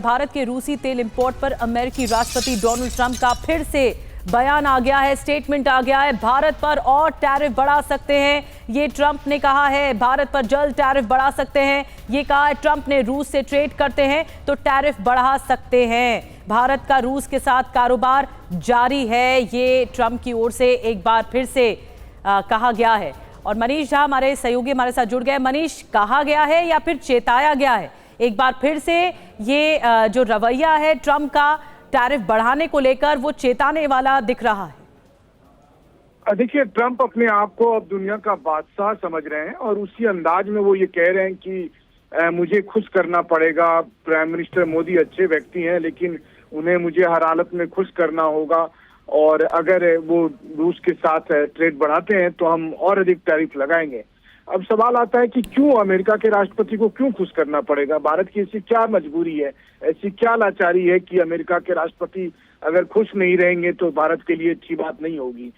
भारत के रूसी तेल इंपोर्ट पर अमेरिकी राष्ट्रपति डोनाल्ड ट्रंप का फिर से बयान आ गया है, स्टेटमेंट आ गया है। भारत पर और टैरिफ बढ़ा सकते हैं, ये ट्रंप ने कहा है। भारत पर जल्द टैरिफ बढ़ा सकते हैं, ये कहा है ट्रंप ने। रूस से ट्रेड करते हैं तो टैरिफ बढ़ा सकते हैं। भारत का रूस के साथ कारोबार जारी है, ये ट्रंप की ओर से एक बार फिर से कहा गया है। और मनीष झा हमारे सहयोगी हमारे साथ जुड़ गए। मनीष, कहा गया है या फिर चेताया गया है एक बार फिर से? ये जो रवैया है ट्रंप का टैरिफ बढ़ाने को लेकर, वो चेताने वाला दिख रहा है। देखिए, ट्रंप अपने आप को अब दुनिया का बादशाह समझ रहे हैं और उसी अंदाज में वो ये कह रहे हैं कि मुझे खुश करना पड़ेगा। प्राइम मिनिस्टर मोदी अच्छे व्यक्ति हैं, लेकिन उन्हें मुझे हर हालत में खुश करना होगा, और अगर वो रूस के साथ ट्रेड बढ़ाते हैं तो हम और अधिक टैरिफ लगाएंगे। अब सवाल आता है कि क्यों अमेरिका के राष्ट्रपति को क्यों खुश करना पड़ेगा? भारत की ऐसी क्या मजबूरी है, ऐसी क्या लाचारी है कि अमेरिका के राष्ट्रपति अगर खुश नहीं रहेंगे तो भारत के लिए अच्छी बात नहीं होगी?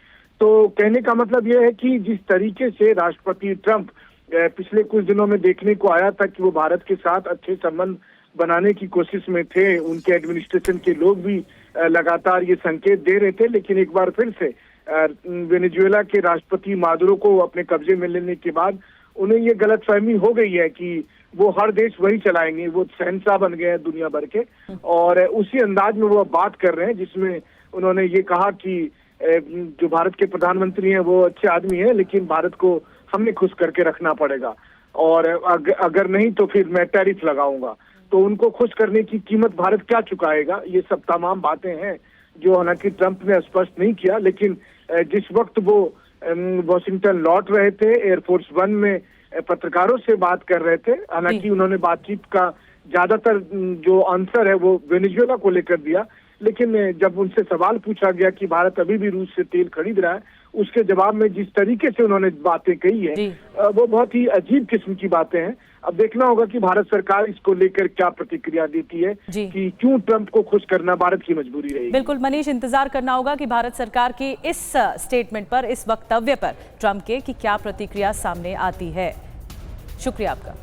तो कहने का मतलब यह है कि जिस तरीके से राष्ट्रपति ट्रंप पिछले कुछ दिनों में देखने को आया था कि वो भारत के साथ अच्छे संबंध बनाने की कोशिश में थे, उनके एडमिनिस्ट्रेशन के लोग भी लगातार ये संकेत दे रहे थे, लेकिन एक बार फिर से वेनेजुएला के राष्ट्रपति मादुरो को अपने कब्जे में लेने के बाद उन्हें ये गलतफहमी हो गई है कि वो हर देश वही चलाएंगे, वो शहंशाह बन गए हैं दुनिया भर के। और उसी अंदाज में वो बात कर रहे हैं जिसमें उन्होंने ये कहा कि जो भारत के प्रधानमंत्री हैं वो अच्छे आदमी हैं, लेकिन भारत को हमें खुश करके रखना पड़ेगा, और अगर नहीं तो फिर मैं टैरिफ लगाऊंगा। तो उनको खुश करने की कीमत भारत क्या चुकाएगा? ये सब तमाम बातें हैं जो हालांकि ट्रंप ने स्पष्ट नहीं किया, लेकिन जिस वक्त वो वॉशिंगटन लौट रहे थे, एयरफोर्स वन में पत्रकारों से बात कर रहे थे। हालांकि उन्होंने बातचीत का ज्यादातर जो आंसर है वो वेनेजुएला को लेकर दिया, लेकिन जब उनसे सवाल पूछा गया कि भारत अभी भी रूस से तेल खरीद रहा है, उसके जवाब में जिस तरीके से उन्होंने बातें कही है वो बहुत ही अजीब किस्म की बातें हैं। अब देखना होगा कि भारत सरकार इसको लेकर क्या प्रतिक्रिया देती है कि क्यों ट्रंप को खुश करना भारत की मजबूरी रहेगी। बिल्कुल मनीष, इंतजार करना होगा कि भारत सरकार के इस स्टेटमेंट पर, इस वक्तव्य पर ट्रंप के, कि क्या प्रतिक्रिया सामने आती है। शुक्रिया आपका।